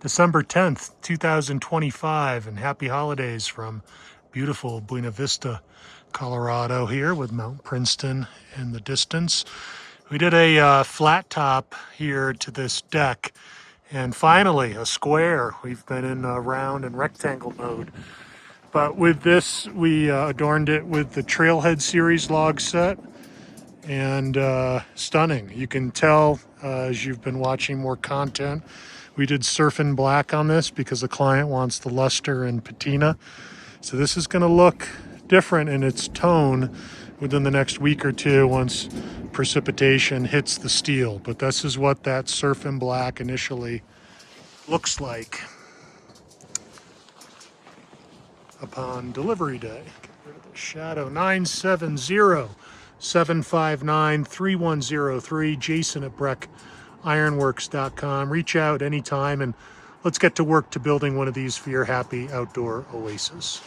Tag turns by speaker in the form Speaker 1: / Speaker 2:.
Speaker 1: December 10th, 2025, and happy holidays from beautiful Buena Vista, Colorado here with Mount Princeton in the distance. We did a flat top here to this deck, and finally a square. We've been in round and rectangle mode. But with this, we adorned it with the Trailhead series log set, and stunning. You can tell as you've been watching more content. We did Surfin black on this because the client wants the luster and patina. So this is going to look different in its tone within the next week or two once precipitation hits the steel. But this is what that Surfin black initially looks like upon delivery day. Get rid of the shadow. 970-759-3103. Jason at breckironworks.com. Reach out anytime and let's get to work to building one of these for your happy outdoor oasis.